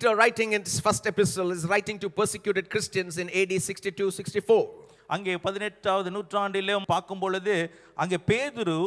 Peter, writing in his first epistle, is writing to persecuted Christians in AD 62-64. அங்கே 18வது நூற்றாண்டிலே பார்க்கும் பொழுது அங்கே பேதுரு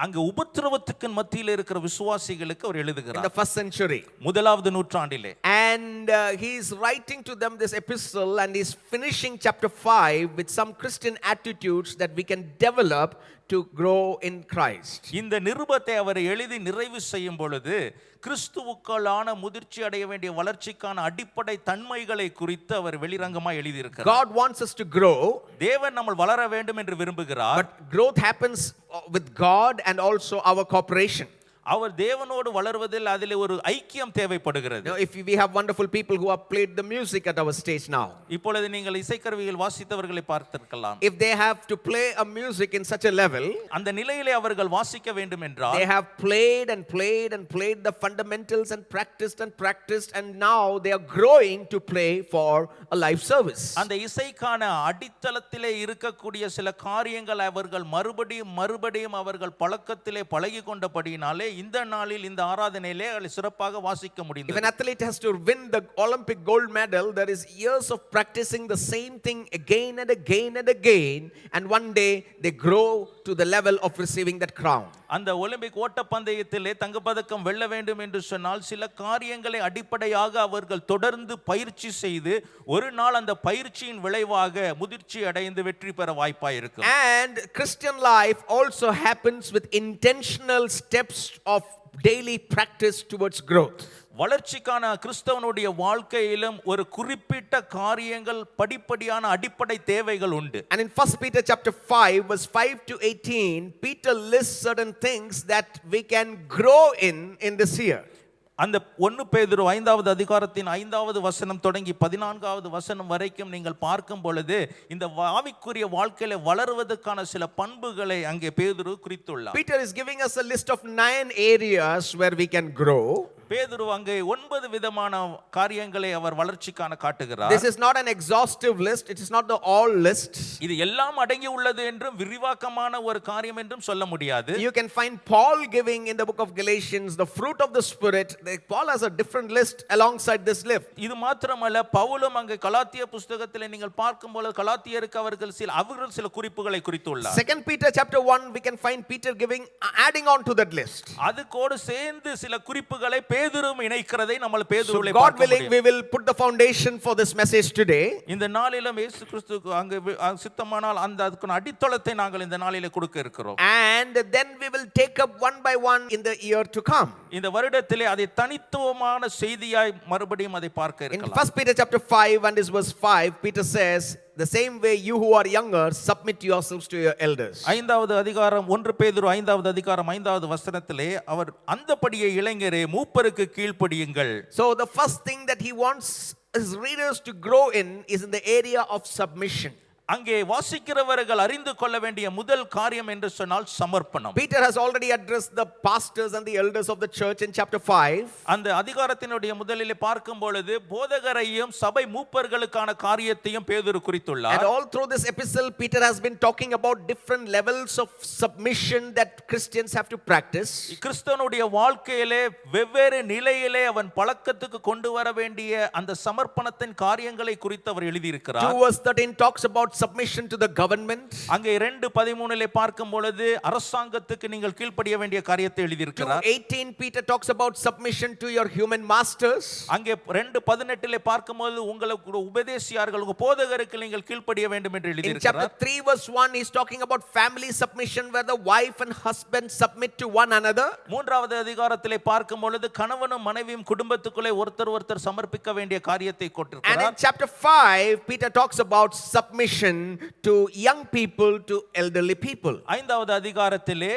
அங்க உபத்திரவத்துக்கு மத்தியில இருக்கிற விசுவாசிகளுக்கு அவர் எழுதுகிறார். In the first century. முதலாவது நூற்றாண்டிலே. And he is writing to them this epistle, and he is finishing chapter 5 with some Christian attitudes that we can develop to grow in Christ. இந்த நிருபத்தை அவர் எழுதி நிறைவு செய்யும் பொழுது கிறிஸ்துவுக்குள்ளான முதிர்ச்சி அடைய வேண்டிய வளர்ச்சிக்கான அடிப்படை தன்மைகளை குறித்து அவர் வெளிரங்கமாக எழுதி இருக்கிறார். God wants us to grow. தேவன் நம்ம வளர வேண்டும் என்று விரும்புகிறார். But growth happens with God and also our cooperation. அவர் தேவனோடு வளர்வதில் அதிலே ஒரு ஐக்கியம் தேவைப்படுகிறது. Now, if we have wonderful people who have played the music at our stage now, இப்பொழுது நீங்கள் இசைக்கருவிகள் வாசித்தவர்களை பார்த்திருக்கலாம். if they have to play a music in such a level, அந்த நிலையிலே அவர்கள் வாசிக்க வேண்டும் என்றால் they have played and played and played the fundamentals and practiced, and now they are growing to play for a live service. அந்த இசைக்கான அடித்தளத்திலே இருக்கக்கூடிய சில காரியங்கள் அவர்கள் மறுபடியும் அவர்கள் பழக்கத்திலே பழகி கொண்டபடியினாலே இந்த நாளில் இந்த ஆராதனையிலே சிறப்பாக வாசிக்க முடிந்தது. If an athlete has to win the Olympic gold medal, there is years of practicing the same thing again and again and again, and one day they grow to the level of receiving that crown. அந்த Olympic ஓட்ட பந்தயத்திலே தங்கப்பதக்கம் வெல்ல வேண்டும் என்று சொன்னால் சில காரியங்களை அடிப்படையாக அவர்கள் தொடர்ந்து பயிற்சி செய்து ஒரு நாள் அந்த பயிற்சியின் விளைவாக முதிர்ச்சி அடைந்து வெற்றி பெற வாய்ப்பாய் இருக்கும். And Christian life also happens with intentional steps of daily practice towards growth. வளர்ச்சிக்கான கிறிஸ்தவனுடைய வாழ்க்கையிலும் ஒரு குறிப்பிட்ட காரியங்கள் படிப்படியான அடிப்படை தேவைகள் உண்டு. And in 1 Peter chapter 5 verse 5 to 18, Peter lists certain things that we can grow in this year. அந்த 1 பேதுரு 5வது அதிகாரத்தின் 5வது வசனம் தொடங்கி 14வது வசனம் வரைக்கும் நீங்கள் பார்க்கும் பொழுது இந்த ஆவிக்குரிய வாழ்க்கையில வளருவதற்கான சில பண்புகளை அங்கே பேதுரு குறித்துள்ளார். Peter is giving us a list of 9 areas where we can grow. பேதுரு அங்கே 9 விதமான காரியங்களை அவர் வளர்ச்சிக்கான காட்டுகிறார். This is not an exhaustive list, it is not the all list. இது எல்லாம் அடங்கி உள்ளது என்றும் விரிவாக்கமான ஒரு காரியம் என்றும் சொல்ல முடியாது. You can find Paul giving in the book of Galatians the fruit of the spirit. Paul has a different list alongside this list. இது மாத்திரமல்ல பவுலும் அங்கே கலாத்திய புத்தகத்திலே நீங்கள் பார்க்கும்போது கலாத்தியருக்கு அவர்கள் சில குறிப்புகளை குறித்துள்ளார். 2 Peter chapter 1 we can find Peter giving adding on to that list. அதுக்கோடு சேர்ந்து சில குறிப்புகளை பேதுரும் இணைக்கிறதை நம்ம பேதுருவிலே பார்க்க முடியும். God willing we will put the foundation for this message today. இந்த நாளிலே இயேசு கிறிஸ்து அங்கே சித்தமானால் அந்த அதுக்கு அடித்தளத்தை நாங்கள் இந்த நாளிலே கொடுக்க இருக்கிறோம். And then we will take up one by one in the year to come. இந்த வருடத்திலே அதை தனித்துவமான செய்தியாய் மறுபடியும் அதை பார்க்க இருக்கலாம். In 1 Peter chapter 5 and verse 5, Peter says, the same way you who are younger submit yourselves to your elders. 5வது அதிகாரம் 1 பேதுரு 5வது அதிகாரம் 5வது வசனத்திலே அவர் அந்தபடியே இளைஞரே மூப்பருக்கு கீழ்ப்படியுங்கள். So the first thing that he wants his readers to grow in is in the area of submission. அங்கே வாசிக்கிறவர்கள் அறிந்து கொள்ள வேண்டிய முதல் காரியம் என்று சொன்னால் சமர்ப்பணம். Peter has already addressed the pastors and the elders of the church in chapter 5. அந்த அதிகாரத்தினுடைய முதலிலே பார்க்கும் பொழுது போதகரையும் சபை மூப்பர்களுக்கான காரியத்தையும் பேதுரு குறித்துள்ளார். And all through this epistle Peter has been talking about different levels of submission that Christians have to practice. கிறிஸ்தவனுடைய வாழ்க்கையிலே வெவ்வேறு நிலையிலே அவன் பழக்கத்துக்கு கொண்டு வர வேண்டிய அந்த சமர்ப்பணத்தின் காரியங்களை குறித்து அவர் எழுதி இருக்கிறார். 2 verse 13 talks about submission to the government. அங்கே 2:13லே பார்க்கும் பொழுது அரசாங்கத்துக்கு நீங்கள் கீழ்ப்படிய வேண்டிய காரியத்தை எழுதி இருக்கிறார். 2:18 Peter talks about submission to your human masters. அங்கே 2:18லே பார்க்கும்போது உங்களுக்கு உபதேசியார்கள் உங்க போதகருக்கு நீங்கள் கீழ்ப்படிய வேண்டும் என்று எழுதி இருக்கிறார். In chapter 3 verse 1 he is talking about family submission where the wife and husband submit to one another. 3வது அதிகாரத்திலே பார்க்கும் பொழுது கணவனும் மனைவியும் குடும்பத்துக்குள்ளே ஒருத்தர் சமர்ப்பிக்க வேண்டிய காரியத்தை கொடுத்திருக்கிறார். And in chapter 5 Peter talks about submission to young people to elderly people. 5வது அதிகாரத்திலே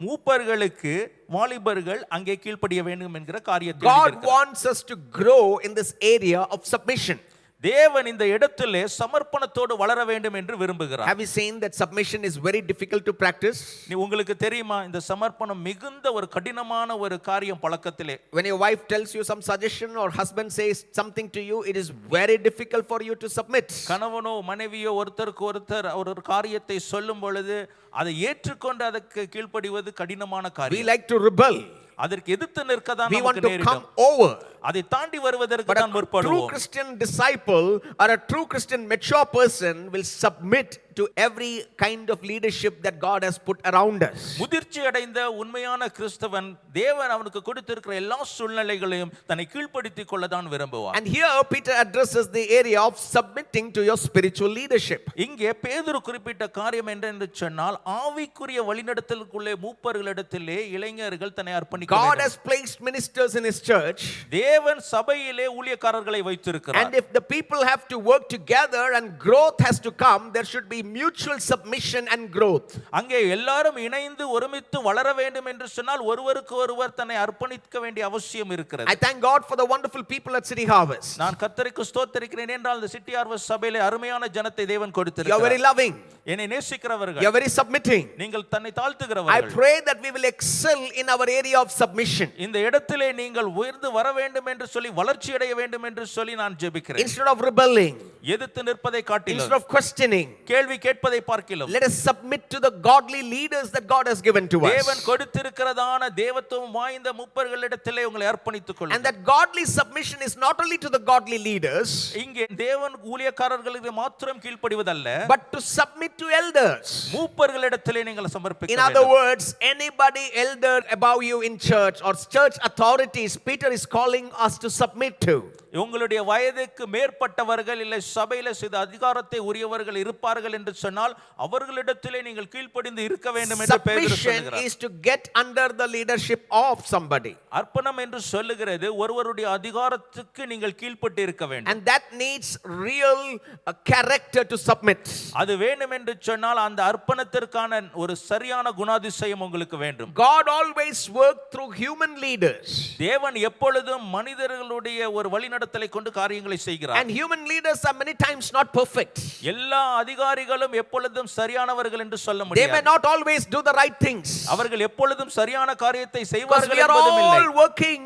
மூப்பர்களுக்கு வாலிபர்கள் அங்கே கீழ்ப்படிய வேண்டும் என்கிற காரியத்தை God wants us to grow in this area of submission. தேவன் இந்த இடத்திலே சமர்ப்பணத்தோடு வளர வேண்டும் என்று விரும்புகிறார். Have you seen that submission is very difficult to practice? உங்களுக்கு தெரியுமா இந்த சமர்ப்பணம் மிகுந்த ஒரு கடினமான ஒரு காரியம் பழக்கத்திலே. When your wife tells you some suggestion or husband says something to you, it is very difficult for you to submit. கணவனோ மனைவியோ ஒருத்தருக்கு ஒருத்தர் ஒரு காரியத்தை சொல்லும் பொழுது அதை ஏற்றுக்கொண்டு அதற்கு கீழ்ப்படிவது கடினமான காரியம். We like to rebel. அதற்கு எதிர்த்து நிற்க தான் we want நமக்கு to come நேரிடும். over. அதை தாண்டி வருவதற்கு But தான் a true முற்படுவோம். Christian disciple or a true Christian mature person will submit to every kind of leadership that God has put around us. முதிர்ச்சி அடைந்த உண்மையான கிறிஸ்தவன் தேவன் அவனுக்கு கொடுத்திருக்கிற எல்லா சூழ்நிலைகளையும் தன்னை கீழ்ப்படுத்திக் கொள்ளதான் விரும்புவான். And here Peter addresses the area of submitting to your spiritual leadership. இங்கே பேதுரு குறிப்பிட்ட காரியம் என்று சொன்னால் ஆவிக்குரிய வழிநடத்தலுக்குள்ளே மூப்பர்களிடத்திலே இளைஞர்கள் தன்னை அர்ப்பணிக்க God வேண்டும். has placed ministers in his church. தேவன் சபையிலே ஊழியக்காரர்களை வைத்திருக்கிறார். And if the people have to work together and growth has to come, there should be mutual submission and growth. அங்கே எல்லாரும் இணைந்து ஒருமித்து வளர வேண்டும் என்று சொன்னால் ஒருவருக்கு ஒருவர் தன்னை அர்ப்பணிக்க வேண்டிய அவசியம் இருக்கிறது. I thank God for the wonderful people at City Harvest. நான் கர்த்தருக்கு ஸ்தோத்திரிக்கிறேன் என்றால் இந்த சிட்டி ஹார்வெஸ்ட் சபையிலே அருமையான ஜனத்தை தேவன் You are கொடுத்திருக்கிறார். very loving. என்னை நேசிக்கிறவர்கள், You are very submitting. நீங்கள் தன்னை I தாழ்த்துகிறவர்கள். pray that we will excel in our area of submission. இந்த இடத்திலே நீங்கள் உயர்ந்து வர வேண்டும் என்று சொல்லி வளர்ச்சி அடைய வேண்டும் என்று சொல்லி நான் ஜெபிக்கிறேன். Instead of rebelling, எதிர்த்து நிற்பதை காட்டிலும் instead of questioning, கேள்வி கேட்பதை பார்க்கிலும் let us submit to the godly leaders that God has given to தேவன் us. கொடுத்திருக்கிறதான தேவத்துவம் வாய்ந்த மூப்பர்களிடத்திலே உங்களை அர்ப்பணித்துக் And கொள்ளுங்கள். that godly submission is not only to the godly leaders, இங்கே தேவன் ஊழியக்காரர்களுக்கு மாத்திரம் கீழ்ப்படிவதல்ல, but to submit to elders. மூப்பர்களிடத்திலே நீங்கள் சமர்ப்பிக்க In other வேண்டும். words, anybody elder above you in church or church authorities, Peter is calling us to submit to. உங்களுடைய வயதுக்கு மேற்பட்டவர்கள் இல்லை சபையில சில அதிகாரத்தை உரியவர்கள் இருப்பார்கள் என்று சொன்னால் அவர்களிடத்திலே நீங்கள் கீழ்ப்படிந்து இருக்க வேண்டும் என்று பேதுரு Submission சொல்கிறார். is to get under the leadership of somebody. அர்ப்பணம் என்று சொல்லுகிறது ஒருவருடைய அதிகாரத்துக்கு நீங்கள் கீழ்ப்பட்டு இருக்க வேண்டும். And that needs real character to submit. அது வேண்டும் என்று சொன்னால் அந்த அர்ப்பணத்திற்கான ஒரு சரியான குணாதிசயம் உங்களுக்கு வேண்டும். God always worked through human leaders. தேவன் எப்பொழுதும் மனிதர்களுடைய ஒரு வழிநடத்தலை கொண்டு காரியங்களை செய்கிறார். And human leaders are many times not perfect. எல்லா அதிகாரிகளும் எப்பொழுதும் சரியானவர்கள் என்று சொல்ல They may முடியாது. not always do the right things. அவர்கள் எப்பொழுதும் சரியான காரியத்தை Because செய்வார்கள் we are என்பதும் இல்லை. all working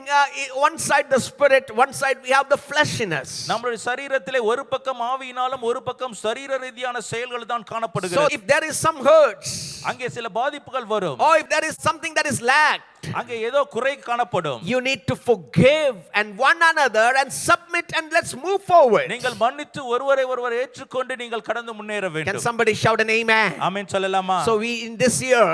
one side the spirit, one side we have the flesh in us. நம்முடைய சரீரத்திலே ஒரு பக்கம் ஆவியினாலும் ஒரு பக்கம் சரீர ரீதியான செயல்கள் தான் So காணப்படுகிறது. if there is some hurts, அங்கே சில பாதிப்புகள் வரும். or if there is something that is lacked, அங்கே ஏதோ குறை காணப்படும். you need to forgive and one another and submit and let's move forward. நீங்கள் மன்னித்து ஒருவரை ஒருவர் ஏற்றுக்கொண்டு நீங்கள் கடந்து முன்னேற Can வேண்டும். somebody shout an amen? ஆமென் சொல்லலாமா? So we in this year,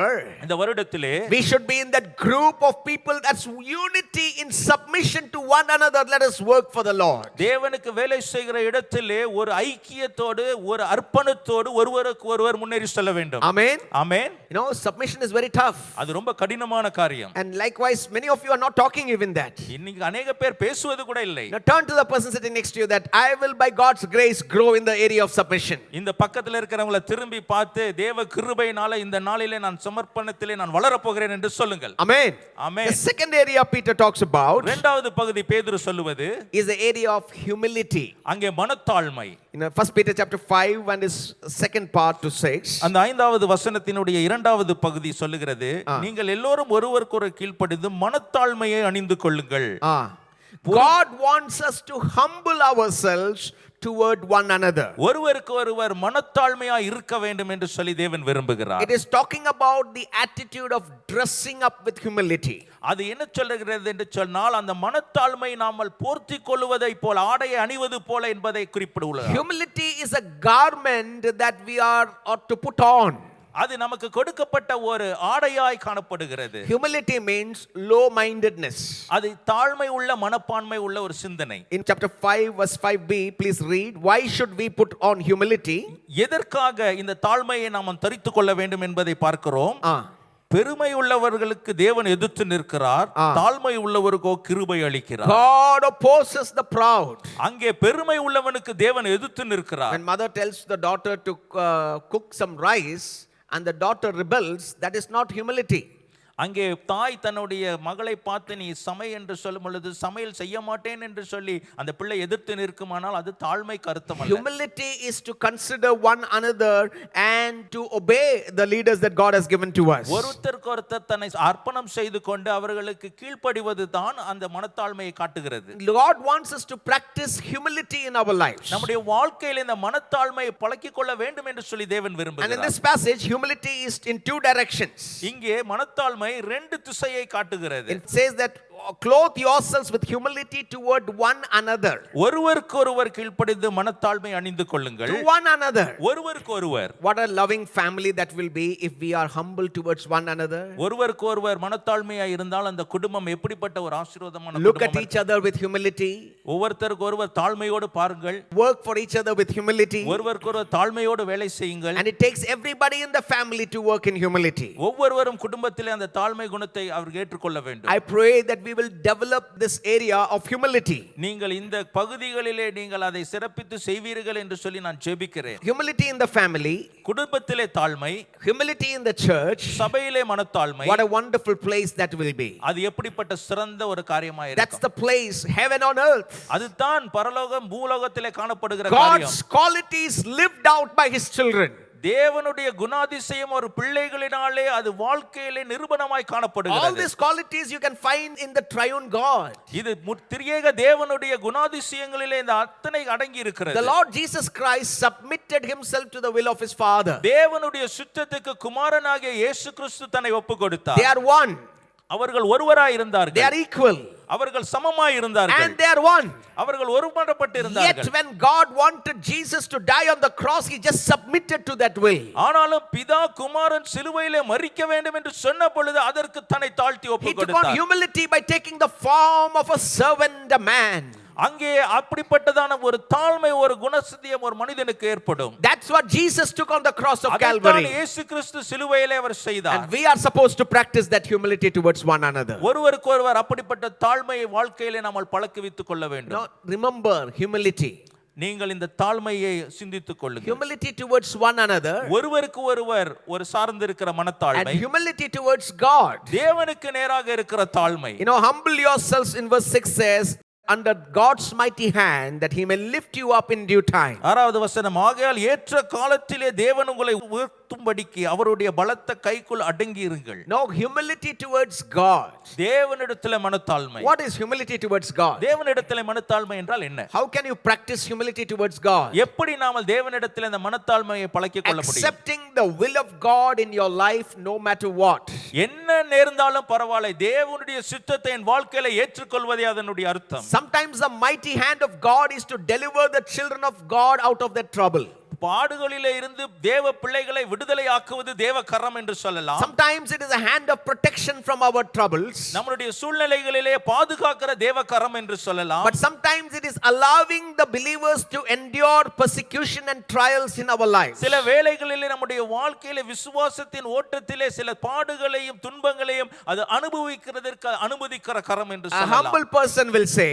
இந்த வருடத்திலே we should be in that group of people that's unity in submission to one another. Let us work for the Lord. தேவனுக்கு வேலை செய்கிற இடத்திலே ஒரு ஐக்கியத்தோடு ஒரு அர்ப்பணத்தோடு ஒருவருக்கு ஒருவர் முன்னேறி செல்ல வேண்டும். Amen. Amen. You know, submission is very tough. அது ரொம்ப கடினமான காரியம். And likewise, many of you are not talking even that. இன்னைக்கு अनेक பேர் பேசுவது கூட இல்லை. Now turn to the person sitting next to you that I will by God's grace grow in the area of submission. இந்த பக்கத்துல இருக்கிறவங்கள திரும்பி பார்த்து தேவ கிருபையினால இந்த நாளிலே நான் சமர்ப்பணத்திலே நான் வளர போகிறேன் என்று சொல்லுங்கள். Amen. Amen. The second area Peter talks about இரண்டாவது பகுதி பேதுரு சொல்லுவது is the area of humility. அங்கே மனத்தாழ்மை. In 1 Peter chapter 5 and his second part to 6. அந்த ஐந்தாவது வசனத்தினுடைய இரண்டாவது பகுதி சொல்லுகிறது நீங்கள் எல்லோரும் ஒருவருக்கு ஒரு கீழ்ப்படிந்து மனத்தாழ்மையை அணிந்து கொள்ளுங்கள். God wants us to humble ourselves toward one another. ஒருவருக்கு ஒருவர் மனத்தாழ்மையாய் இருக்க வேண்டும் என்று சொல்லி தேவன் விரும்புகிறார். It is talking about the attitude of dressing up with humility. அது என்ன சொல்லுகிறது என்று சொன்னால் அந்த மனத்தாழ்மை நாமல் போர்த்தி கொள்வதை போல ஆடையை அணிவது போல என்பதை குறிப்பிடுகிறது. Humility is a garment that we are ought to put on. அது நமக்கு கொடுக்கப்பட்ட ஒரு ஆடையாய் காணப்படுகிறது. Humility means low mindedness. அது தாழ்மை உள்ள மனப்பான்மை உள்ள ஒரு சிந்தனை. In chapter 5 verse 5b, please read, why should we put on humility? எதற்காக இந்த தாழ்மையை நாம் தரித்துக் கொள்ள வேண்டும் என்பதை பார்க்கிறோம். பெருமை உள்ளவர்களுக்கு தேவன் எதிர்த்து நிற்கிறார், தாழ்மை உள்ளவருக்கோ கிருபை அளிக்கிறார். God opposes the proud. அங்கே பெருமை உள்ளவனுக்கு தேவன் எதிர்த்து நிற்கிறார். When mother tells the daughter to cook some rice and the daughter rebels, that is not humility. அங்கே தாய் தன்னுடைய மகளை பார்த்து நீ சமை என்று சொல்லும் பொழுது சமையல் செய்ய மாட்டேன் என்று சொல்லி அந்த பிள்ளை எதிர்த்து நிற்குமானால் அது தாழ்மை கருத்தம் அல்ல. Humility is to consider one another and to obey the leaders that God has given to us. ஒருத்தருக்கு ஒருத்தர் தன்னை அர்ப்பணம் செய்து கொண்டு அவர்களுக்கு கீழ்ப்படிவது தான் அந்த மனத்தாழ்மையை காட்டுகிறது. God wants us to practice humility in our lives. நம்முடைய வாழ்க்கையில் இந்த மனத்தாழ்மையை பழக்கிக் கொள்ள வேண்டும் என்று சொல்லி தேவன் விரும்புகிறார். And in this passage humility is in two directions. இங்கே மனத்தாழ்மை ரெண்டு திசையை காட்டுகிறது. It says that clothe yourselves with humility toward one another. ஒருவருக்கொருவர் கீழ்ப்படிந்து மனத்தாழ்மை அணிந்து கொள்ளுங்கள். To one another. ஒருவருக்கொருவர். What a loving family that will be if we are humble towards one another. ஒருவருக்கொருவர் மனத்தாழ்மையாய் இருந்தால் அந்த குடும்பம் எப்படிப்பட்ட ஒரு ஆசீர்வாதமான குடும்பம். Look at each other with humility. ஒவ்வொருத்தருக்கு ஒருவர் தாழ்மையோடு பாருங்கள். Work for each other with humility. ஒருவருக்கொருவர் தாழ்மையோடு வேலை செய்யுங்கள். And it takes everybody in the family to work in humility. ஒவ்வொருவரும் குடும்பத்திலே அந்த தாழ்மை குணத்தை அவர் ஏற்றுக்கொள்ள வேண்டும். I pray that we will develop this area of humility. நீங்கள் இந்த பகுதிகளிலே நீங்கள் அதை சிறப்பித்து செய்வீர்கள் என்று சொல்லி நான் ஜெபிக்கிறேன். Humility in the family, குடும்பத்திலே தாழ்மை, humility in the church, சபையிலே மனத்தாழ்மை. what a wonderful place that will be. அது எப்படிப்பட்ட சிறந்த ஒரு காரியமா இருக்கும். That's the place, heaven on earth. அதுதான் பரலோகம் பூலோகத்திலே காணப்படுகிற காரியம். God's qualities lived out by his children. தேவனுடைய குணாதிசயம் ஒரு பிள்ளைகளினாலே அது வாழ்க்கையிலே நிரூபணமாய் காணப்படுகிறது. All these qualities you can find in the triune God. இது திரியேக தேவனுடைய குணாதிசயங்களிலே இந்த அத்தனை அடங்கி இருக்கிறது. The Lord Jesus Christ submitted himself to the will of his Father. தேவனுடைய சித்தத்துக்கு குமாரனாகிய இயேசு கிறிஸ்து தன்னை ஒப்புக்கொடுத்தார். They are one. அவர்கள் ஒருவராய் இருந்தார்கள். They are equal. அவர்கள் சமமாய் இருந்தார்கள். And they are one. அவர்கள் ஒருமனப்பட்டு இருந்தார்கள். Yet when God wanted Jesus to die on the cross, he just submitted to that will. ஆனாலும் பிதா குமாரன் சிலுவையிலே மரிக்க வேண்டும் என்று சொன்ன பொழுது அதற்கு தன்னை தாழ்த்தி ஒப்புக்கொடுத்தார். He took on humility by taking the form of a servant, a man. அங்கே அப்படிப்பட்டதான ஒரு தாழ்மை ஒரு குணசித்தியம் ஒரு மனிதனுக்கு ஏற்படும். That's what Jesus took on the cross of Calvary. இயேசு கிறிஸ்து சிலுவையிலே அவர் செய்தார். And we are supposed to practice that humility towards one another. ஒருவருக்கொருவர் அப்படிப்பட்ட தாழ்மையை வாழ்க்கையிலே நாம் பழக்குவித்துக் கொள்ள வேண்டும். Now remember humility. நீங்கள் இந்த தாழ்மையை சிந்தித்துக் கொள்ளுங்கள். Humility towards one another. ஒருவருக்கு ஒருவர் ஒரு சார்ந்து இருக்கிற மனத்தாழ்மை. And humility towards God. தேவனுக்கு நேராக இருக்கிற தாழ்மை. Humble yourselves in verse 6 says, under God's mighty hand, that he may lift you up in due time. ஆறாவது வசனம், ஆகையால் ஏற்ற காலத்திலே தேவன் உங்களை உயர்த்தும்படிக்கு அவருடைய பலத்த கைக்குள் அடங்கி இருங்கள். Now humility towards God. தேவனிடத்திலே மனத்தாழ்மை. What is humility towards God? தேவனிடத்திலே மனத்தாழ்மை என்றால் என்ன? How can you practice humility towards God? எப்படி நாம தேவனிடத்திலே இந்த மனத்தாழ்மையை பழக்கிக் கொள்ள முடியும்? Accepting the will of God in your life no matter what. என்ன நேர்ந்தாலும் பரவாயில்லை, தேவனுடைய சித்தத்தை என் வாழ்க்கையில ஏற்றுக்கொள்வதே அதனுடைய அர்த்தம். Sometimes the mighty hand of God is to deliver the children of God out of their trouble. பாடுகளிலே இருந்து தேவ பிள்ளைகளை விடுதலை ஆக்குவது தேவ கரம் என்று சொல்லலாம். Sometimes it is a hand of protection from our troubles. நம்முடைய சூழ்நிலைகளிலே பாதுகாக்கிற தேவ கரம் என்று சொல்லலாம். But sometimes it is allowing the believers to endure persecution and trials in our lives. சில வேளைகளிலே நம்முடைய வாழ்க்கையிலே விசுவாசத்தின் ஓட்டத்திலே சில பாடுகளையும் துன்பங்களையும் அது அனுபவிக்கிறதற்கு அனுமதிக்கிற கரம் என்று A சொல்லலாம். humble person will say,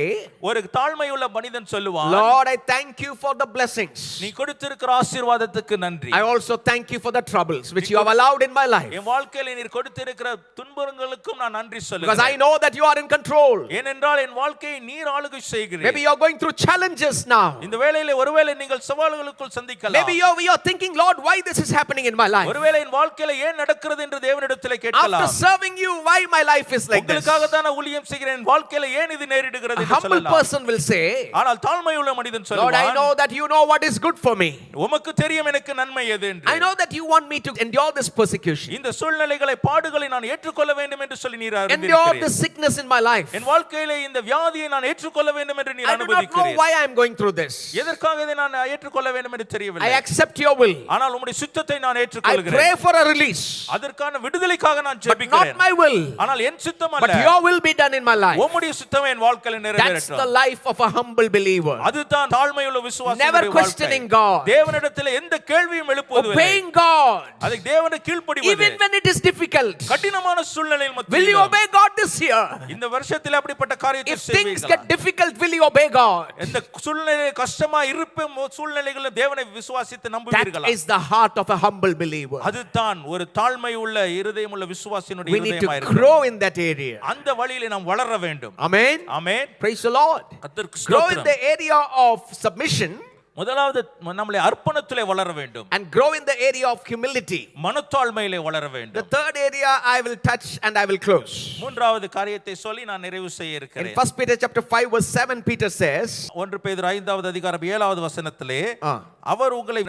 ஒரு தாழ்மையுள்ள மனிதன் சொல்லுவான், Lord, I thank you for the blessings. நீ கொடுத்திருக்கிற ஆசீர்வாதத்துக்கு நன்றி. I also thank you for the troubles which you have allowed in my life. என் வாழ்க்கையிலே நீர் கொடுத்திருக்கிற துன்பங்களுக்கும் நான் நன்றி சொல்லுகிறேன். Because I know that you are in control. ஏனென்றால் என் வாழ்க்கையை நீர் ஆளுகை செய்கிறீர். Maybe you are going through challenges now. இந்த வேளையிலே ஒருவேளை நீங்கள் சவால்களுக்குள் சந்திக்கலாம். Maybe you are thinking, Lord, why this is happening in my life? ஒருவேளை என் வாழ்க்கையிலே ஏன் நடக்கிறது என்று தேவனிடத்திலே கேட்கலாம். After serving you, why my life is like this? உங்களுக்காக தான் ஊழியம் செய்கிறேன், என் வாழ்க்கையிலே ஏன் இது நேரிடுகிறது என்று A humble சொல்லலாம். person will say, ஆனால் தாழ்மையுள்ள மனிதன் Lord, I சொல்லுவான், know that you know what is good for me. உமக்கு தெரியும் எனக்கு நன்மை எது என்று. I know that you want me to endure this persecution. இந்த சூழ்நிலைகளை பாடுகளை நான் ஏற்றுக்கொள்ள வேண்டும் என்று சொல்லி நீர் Endure அறிந்திருக்கிறீர். this sickness in my life. என் வாழ்க்கையிலே இந்த வியாதியை நான் ஏற்றுக்கொள்ள வேண்டும் என்று நீர் I do not know அனுமதிக்கிறீர். why I am going through this. எதற்காக இதை நான் ஏற்றுக்கொள்ள வேண்டும் என்று I தெரியவில்லை. accept your will. ஆனால் உம்முடைய சித்தத்தை நான் I ஏற்றுக்கொள்கிறேன். pray for a release. அதற்கான விடுதலைக்காக நான் But ஜெபிக்கிறேன். not my will. ஆனால் என் சித்தம் But அல்ல, your will be done in my life. உம்முடைய சித்தம் என் வாழ்க்கையில That's the நிறைவேறட்டும். life of a humble believer. அதுதான் தாழ்மையுள்ள விசுவாசியுடைய Never வாழ்க்கை. questioning God. தேவனிடத்தில் எந்த கேள்வியும் எழுப்புவதில்லை. Obeying God. அதுக்கு தேவனுக்கு கீழ்ப்படிவது. Even when it is difficult. கடினமான சூழ்நிலையில் Will you மத்தியிலும் obey God this year? இந்த வருஷத்தில் அப்படிப்பட்ட காரியத்தை If things செய்வீர்களா? get difficult, will you obey God? இந்த சூழ்நிலை கஷ்டமா இருப்பும் சூழ்நிலைகளில் தேவனை விசுவாசித்து That நம்புவீர்களா? is the heart of a humble believer. அதுதான் ஒரு தாழ்மை உள்ள இருதயம் உள்ள விசுவாசியினுடைய We need இருதயமா to இருக்கிறது. grow in that area. அந்த வழியிலே நாம் வளர வேண்டும். Amen. Amen. Praise the Lord. கர்த்தருக்கு Grow in ஸ்தோத்திரம். the area of submission முதலாவது நம்மளை அர்ப்பணத்திலே வளர வேண்டும். and grow in the area of humility. மனத்தாழ்மையிலே வளர The வேண்டும். third area I will touch and I will close. மூன்றாவது காரியத்தை சொல்லி நான் நிறைவு செய்ய In இருக்கிறேன். 1 Peter chapter 5 verse 7 Peter says, 1 பேதுரு 5வது அதிகாரம் 7வது வசனத்திலே ஆ. அவர் உங்களை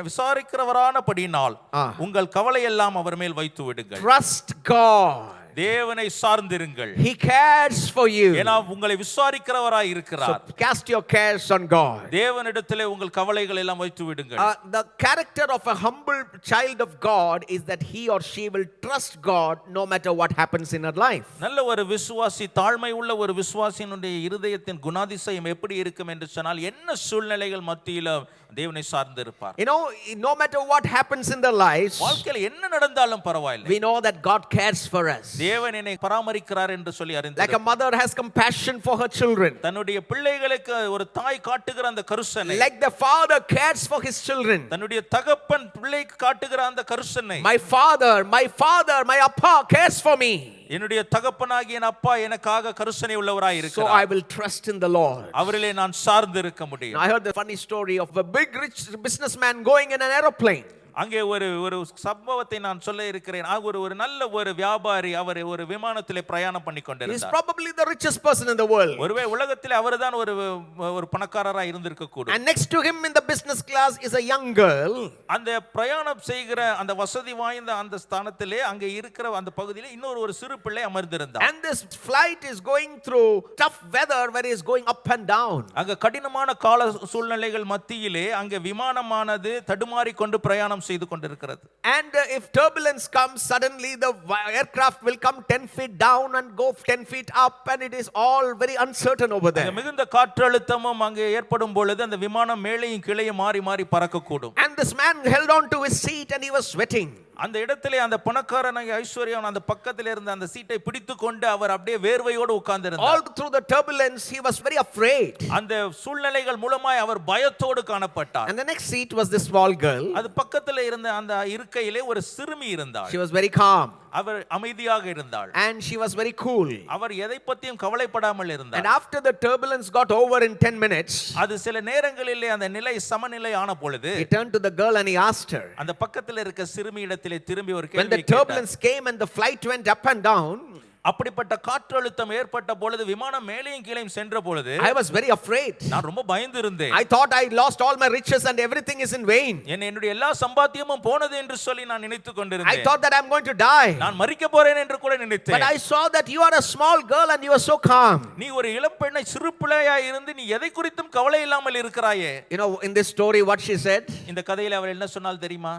விசாரிக்கிறவரானபடியினால் உங்கள் கவலை எல்லாம் அவர் மேல் வைத்து விடுங்கள். trust God. தேவனை சார்ந்திருங்கள். He cares for you. ஏனா உங்களை விசாரிக்கிறவராய் இருக்கிறார். So cast your cares on God. தேவனிடத்திலே உங்கள் கவலைகளை எல்லாம் வைத்து விடுங்கள். The character of a humble child of God is that he or she will trust God no matter what happens in her life. நல்ல ஒரு விசுவாசி, தாழ்மை உள்ள ஒரு விசுவாசியினுடைய இருதயத்தின் குணாதிசயம் எப்படி இருக்கும் என்று சொன்னால் என்ன சூழ்நிலைகள் மத்தியில தேவனை சார்ந்து இருப்பார். You know, no matter what happens in their lives, வாழ்க்கையில் என்ன நடந்தாலும் பரவாயில்லை, we know that God cares for us. தேவன் என்னை பராமரிக்கிறார் என்று சொல்லி அறிந்து, like a mother has compassion for her children, தன்னுடைய பிள்ளைகளுக்கு ஒரு தாய் காட்டுகிற அந்த கருசனை, like the father cares for his children, தன்னுடைய தகப்பன் பிள்ளைக்கு காட்டுகிற அந்த கருசனை, my father, my appa cares for me. என்னுடைய தகப்பனாகிய என் அப்பா எனக்காக கருசனை உள்ளவராய் இருக்கிறார். So I will trust in the Lord. அவரிலே நான் சார்ந்து இருக்க முடியும். I heard the funny story of a big rich businessman going in an aeroplane. அங்கே ஒரு சம்பவத்தை நான் சொல்ல இருக்கிறேன். ஒரு நல்ல ஒரு வியாபாரி அவர் ஒரு விமானத்திலே பிரயாணம் பண்ணி கொண்டிருந்தார். He is probably the richest person in the world. ஒருவேளை உலகத்திலே அவர்தான் ஒரு பணக்காரராய் இருந்திருக்க கூடும். And next to him in the business class is a young girl. அந்த பிரயாணம் செய்கிற அந்த வசதி வாய்ந்த அந்த ஸ்தானத்திலே அங்கே இருக்கிற அந்த பகுதியிலே இன்னொரு சிறு பிள்ளை அமர்ந்திருந்தார். And this flight is going through tough weather where he is going up and down. அங்க கடினமான கால சூழ்நிலைகள் மத்தியிலே அங்கே விமானமானது தடுமாறி கொண்டு பிரயாணம் செய்து கொண்டிருக்கிறது. And if turbulence comes, suddenly the aircraft will come 10 feet down and go 10 feet up, and it is all very uncertain over there. மிகுந்த காற்றழுத்தமும் அங்கே ஏற்படும் பொழுது அந்த விமானம் மேலேயும் கீழேயும் மாறி மாறி பறக்கக்கூடும். And this man held on to his seat and he was sweating. அந்த இடத்திலே அந்த பணக்காரனாகிய ஐஸ்வர்யன் அந்த பக்கத்தில் இருந்த அந்த சீட்டை பிடித்துக்கொண்டு அவர் அப்படியே வேர்வையோடு உட்கார்ந்திருந்தார். All through the turbulence he was very afraid. அந்த சூழ்நிலைகள் மூலமாய் அவர் பயத்தோடு காணப்பட்டார். And the next seat was this small girl. அது பக்கத்தில் இருந்த அந்த இருக்கையிலே ஒரு சிறுமி இருந்தாள். She was very calm. அவர் அமைதியாக இருந்தாள். And she was very cool. அவர் எதை பத்தியும் கவலைப்படாமல் இருந்தார். And after the turbulence got over in 10 minutes, அது சில நேரங்களிலே அந்த நிலை சமநிலை ஆன பொழுது he turned to the girl and he asked her. அந்த பக்கத்தில் இருக்க சிறுமி இடத்திலே திரும்பி ஒரு கேள்வி When the turbulence came and the flight went up and down, அப்படிப்பட்ட காற்றழுத்தம் ஏற்பட்ட பொழுது விமானம் மேலேயும் கீழேயும் சென்ற பொழுது I was very afraid. நான் ரொம்ப பயந்து இருந்தேன். I thought I lost all my riches and everything is in vain. என்னுடைய எல்லா சம்பாத்தியமும் போனது என்று சொல்லி நான் நினைத்துக் I கொண்டிருந்தேன். thought that I'm going to die. நான் மரிக்க போறேன் என்று கூட நினைத்தேன். But I saw that you are a small girl and you are so calm. நீ ஒரு இளம் பெண்ணை சிறு பிள்ளையாய் இருந்து நீ எதை குறித்தும் கவலை இல்லாமல் இருக்கிறாயே. You know, in this story what she said? இந்த கதையில அவள் என்ன சொன்னாள் தெரியுமா?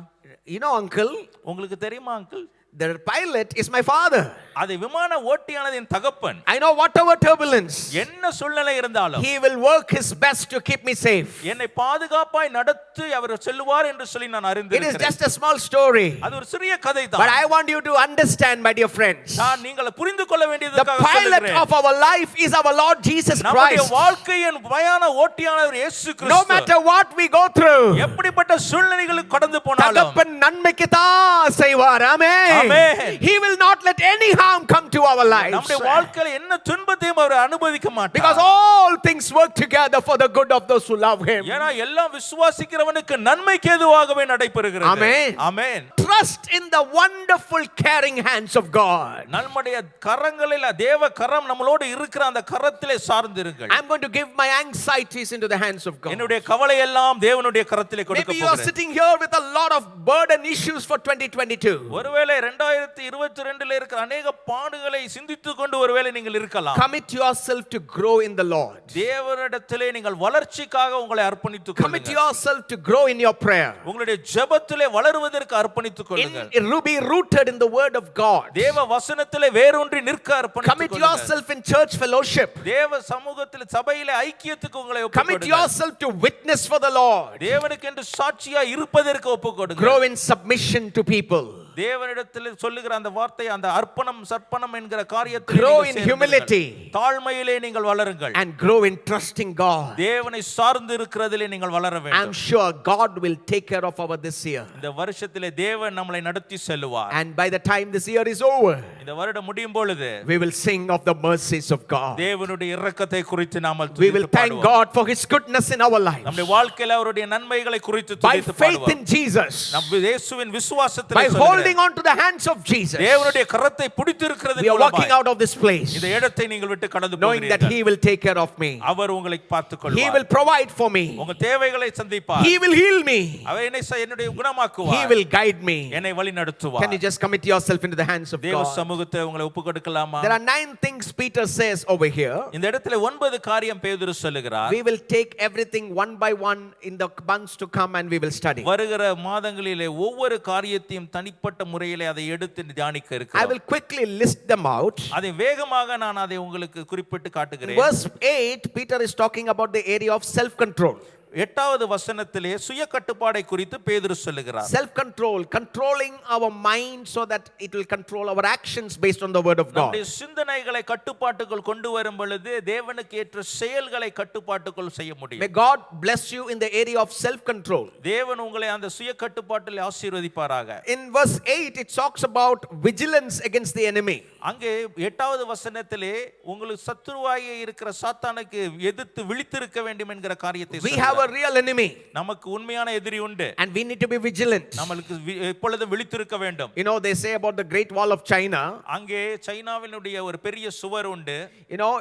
You know, uncle, உங்களுக்கு தெரியுமா uncle? the pilot is my father. அது விமான ஓட்டியானது என் தகப்பன். I know whatever turbulence, என்ன சூழ்நிலை இருந்தாலும் he will work his best to keep me safe. என்னை பாதுகாப்பாய் நடத்தி அவர் செல்வார் என்று சொல்லி நான் It is அறிந்திருக்கிறேன். just a small story. அது ஒரு சிறிய கதை But தான். I want you to understand, my dear friends, நான் நீங்கள் புரிந்து கொள்ள the வேண்டியதுக்காக pilot சொல்கிறேன். of our life is our Lord Jesus நம்முடைய Christ. வாழ்க்கையின் பயண ஓட்டியானவர் இயேசு No Kristu. matter what we go through, எப்படிப்பட்ட சூழ்நிலைகளுக்கு கடந்து போனாலும் தகப்பன் நன்மைக்கு தான் செய்வார். Amen. Amen. He will not let any harm come to our lives. நம்முடைய வாழ்க்கையில என்ன துன்பத்தையும் அவர் அனுபவிக்க Because மாட்டார். all things work together for the good of those who love him. ஏனா எல்லாம் விசுவாசிக்கிறவனுக்கு நன்மைக்கு ஏதுவாகவே நடைபெறுகிறது. Amen. Amen. Trust in the wonderful caring hands of God. நம்முடைய கரங்களில் தேவ கரம் நம்மளோடு இருக்கிற அந்த கரத்திலே சார்ந்திருங்கள். I'm going to give my anxieties into the hands of God. என்னுடைய கவலை எல்லாம் தேவனுடைய கரத்திலே கொடுக்க Maybe you are போகிறேன். sitting here with a lot of burden issues for 2022. ஒருவேளை 2022 இருக்கிற अनेक பாடுகளை சிந்தித்துக் கொண்டு ஒருவேளை நீங்கள் இருக்கலாம். Commit yourself to grow in the Lord. தேவனிடத்திலே நீங்கள் வளர்ச்சிக்காக உங்களை அர்ப்பணித்துக் Commit கொள்ளுங்கள். yourself to grow in your prayer. உங்களுடைய ஜெபத்திலே வளருவதற்கு அர்ப்பணித்துக் கொள்ளுங்கள். Be rooted in the word of God. தேவ வசனத்திலே வேரூன்றி நிற்க அர்ப்பணித்துக் Commit கொள்ளுங்கள். yourself in church fellowship. தேவ சமூகத்திலே சபையிலே ஐக்கியத்துக்கு உங்களை Commit ஒப்புக்கொடுங்கள். yourself to witness for the Lord. தேவனுக்கு என்று சாட்சியா இருப்பதற்கு ஒப்புக்கொடுங்கள். Grow in submission to people. தேவனிடத்தில் சொல்லுகிற அந்த வார்த்தை அந்த அர்ப்பணம் சர்ப்பணம் என்கிற காரியத்தில் Grow நீங்கள் in சேர்ந்திருங்கள். humility. தாழ்மையிலே நீங்கள் வளருங்கள். And grow in trusting God. தேவனை சார்ந்து இருக்கிறதிலே நீங்கள் வளர I'm வேண்டும். sure God will take care of our this year. இந்த வருஷத்திலே தேவன் நம்மளை நடத்தி செல்வார். And by the time this year is over, இந்த வருடம் முடியும் பொழுது we will sing of the mercies of God. தேவனுடைய இரக்கத்தை குறித்து நாம் We will thank God for his goodness in our lives. நம்முடைய வாழ்க்கையில அவருடைய நன்மைகளை குறித்து By துதித்து faith பாடுவோம். in Jesus. நம் இயேசுவின் விசுவாசத்திலே By சொல்லுகிறேன். holding holding on to the hands of Jesus. தேவனுடைய கரத்தை பிடித்திருக்கிறது We are walking out of this place, இந்த இடத்தை நீங்கள் விட்டு கடந்து knowing that போகிறீர்கள். He will take care of me. அவர் உங்களை பார்த்துக் He கொள்வார். will provide for me. உங்க தேவைகளை சந்திப்பார். He will heal me. அவர் என்னுடைய He குணமாக்குவார். will guide me. என்னை வழி நடத்துவார். Can you just commit yourself into the hands of தேவ God? சமூகத்தை உங்களை ஒப்புக்கொடுக்கலாமா? There are 9 things Peter says over here. இந்த இடத்துல 9 காரியம் பேதுரு சொல்லுகிறார். We will take everything one by one in the months to come and we will study. வருகிற மாதங்களிலே ஒவ்வொரு காரியத்தையும் தனிப்பட்ட முறையிலே அதை எடுத்து தியானிக்க I இருக்கிறோம். will quickly list them out. அதை வேகமாக நான் அதை உங்களுக்கு குறிப்பிட்டு In காட்டுகிறேன். verse 8, Peter is talking about the area of self-control. 8வது வசனத்திலே சுய கட்டுப்பாடை குறித்து பேதுரு சொல்லுகிறார். Self-control, controlling our mind so that it will control our actions based on the word of God. நம்முடைய சிந்தனைகளை கட்டுப்பாட்டுக்குள் கொண்டு வரும் பொழுது தேவனுக்கு ஏற்ற செயல்களை கட்டுப்பாட்டுக்குள் செய்ய முடியும். May God bless you in the area of self-control. தேவன் உங்களை அந்த சுய கட்டுப்பாட்டில் ஆசீர்வதிப்பாராக. In verse 8, it talks about vigilance against the enemy. அங்கே 8வது வசனத்திலே உங்களுக்கு சத்துருவாயே இருக்கிற சாத்தானுக்கு எதிர்த்து விழித்திருக்க வேண்டும் என்கிற காரியத்தை We have a real enemy நமக்கு உண்மையான எதிரி உண்டு. and we need to be vigilant. நமக்கு எப்பொழுதும் விழித்திருக்க வேண்டும். You know, they say about the Great Wall of China. அங்கே சைனாவினுடைய ஒரு பெரிய சுவர் உண்டு. You know,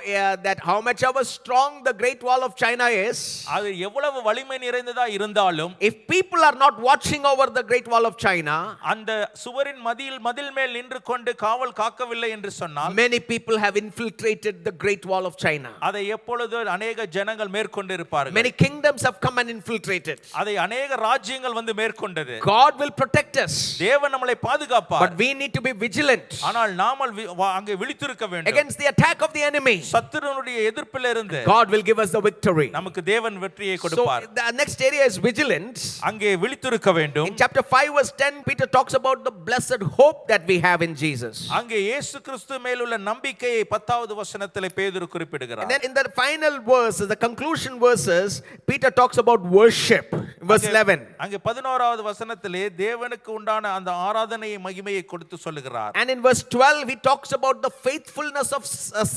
that how much ever strong the Great Wall of China is, அது எவ்வளவு வலிமை நிறைந்ததா இருந்தாலும் if people are not watching over the Great Wall of China, அந்த சுவரின் மதில் மேல் நின்று கொண்டு காவல் காக்கவில்லை என்று சொன்னால் many people have infiltrated the Great Wall of China. அதை எப்பொழுது அநேக ஜனங்கள் மேற்கொண்டு இருப்பார்கள். Many kingdoms have come and infiltrated. அதை அநேக ராஜ்யங்கள் வந்து மேற்கொண்டது. God will protect us, தேவன் நம்மை பாதுகாப்பார். but we need to be vigilant ஆனால் நாமல் அங்கே விழித்திருக்க வேண்டும். against the attack of the enemy. சத்துருவினுடைய எதிர்ப்பில் இருந்து God will give us the victory. நமக்கு தேவன் வெற்றியை So கொடுப்பார். the next area is vigilance. அங்கே விழித்திருக்க வேண்டும். In chapter 5 verse 10, Peter talks about the blessed hope that we have in Jesus. அங்கே இயேசு கிறிஸ்து மேலுள்ள நம்பிக்கையை 10வது வசனத்திலே பேதுரு And குறிப்பிடுகிறார். then in the final verses, the conclusion verses, Peter talks about worship. Verse 11. அங்கே 11வது வசனத்திலே தேவனுக்கு உண்டான அந்த ஆராதனையை மகிமையை கொடுத்து சொல்லுகிறார். And in verse 12, he talks about the faithfulness of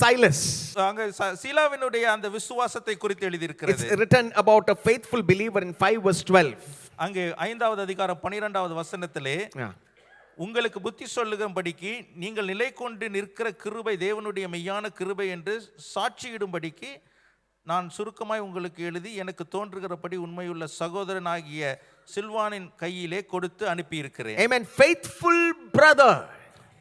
Silas. அங்கே சீலாவினுடைய அந்த விசுவாசத்தை குறித்து எழுதி It's இருக்கிறது. written about a faithful believer in 5 verse 12. அங்கே 5வது அதிகாரம் 12வது வசனத்திலே Yeah. உங்களுக்கு புத்தி சொல்லும்படிக்கு நீங்கள் நிலை கொண்டு நிற்கிற கிருபை தேவனுடைய மெய்யான கிருபை என்று சாட்சியிடும்படிக்கு நான் சுருக்கமாய் உங்களுக்கு எழுதி எனக்கு தோன்றுகிறபடி உண்மையுள்ள சகோதரனாகிய சில்வானின் கையிலே கொடுத்து அனுப்பியிருக்கிறேன். Amen. Faithful brother.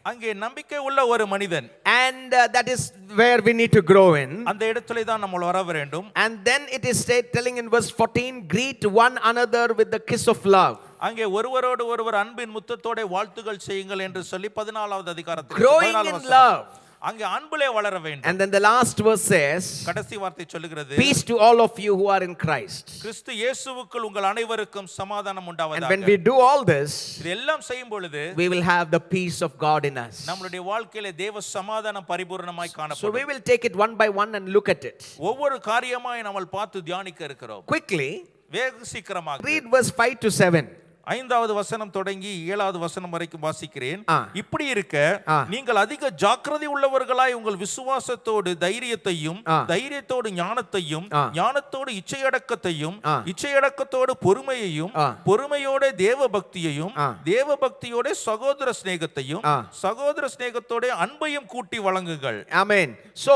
அங்கே நம்பிக்கை உள்ள ஒரு மனிதன். And that is where we need to grow in. அந்த இடத்திலே தான் நம்ம வர வேண்டும். And then it is telling in verse 14, greet one another with the kiss of love. அங்கே ஒருவரோடு ஒருவர் அன்பின் முத்தத்தோட வாழ்த்துகள் செய்யுங்கள் என்று சொல்லி 14வது அதிகாரத்தில் Growing in love. அங்கே அன்பிலே வளர வேண்டும். And then the last verse says, கடைசி வார்த்தை சொல்லுகிறது, peace to all of you who are in Christ. கிறிஸ்து இயேசுவுக்குள் உங்கள் அனைவருக்கும் சமாதானம் And உண்டாவதாக. when we do all this, இதெல்லாம் செய்யும் பொழுது we will have the peace of God in us. நம்மளுடைய வாழ்க்கையிலே தேவ சமாதானம் பரிபூரணமாய் So காணப்படும். we will take it one by one and look at it. ஒவ்வொரு காரியமாய் நம்ம பார்த்து தியானிக்க இருக்கிறோம். Quickly, வேக சீக்கிரமாக read verse 5 to 7. 5வது வசனம் தொடங்கி 7வது வசனம் வரைக்கும் வாசிக்கிறேன். ஆ. இப்படி இருக்க ஆ. நீங்கள் அதிக ஜாக்கிரதை உள்ளவர்களாய் உங்கள் விசுவாசத்தோடு தைரியத்தையும் ஆ. தைரியத்தோடு ஞானத்தையும் ஆ. ஞானத்தோடு இச்சையடக்கத்தையும் ஆ. இச்சையடக்கத்தோடு பொறுமையையும் ஆ. பொறுமையோட தேவ பக்தியையும் ஆ. தேவ பக்தியோட சகோதர சிநேகத்தையும் ஆ. சகோதர சிநேகத்தோட அன்பையும் கூட்டி வழங்குங்கள். Amen. So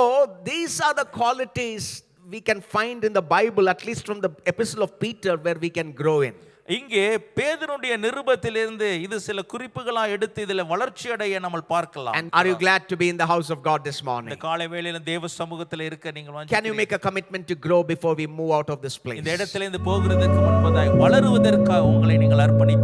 these are the qualities we can find in the Bible, at least from the epistle of Peter, where we can grow in. இங்கே பேதுருடைய நிருபத்திலிருந்து இது சில குறிப்புகளா எடுத்து இதில் வளர்ச்சி அடைய நம்ம பார்க்கலாம். And are you glad to be in the house of God this இந்த morning? காலை வேளையில தேவ சமூகத்தில் இருக்க நீங்கள் Can you make a commitment to grow before we move out of this place? இந்த இடத்துல இருந்து போகிறதுக்கு முன்பதாய் வளருவதற்காக உங்களை நீங்கள் அர்ப்பணி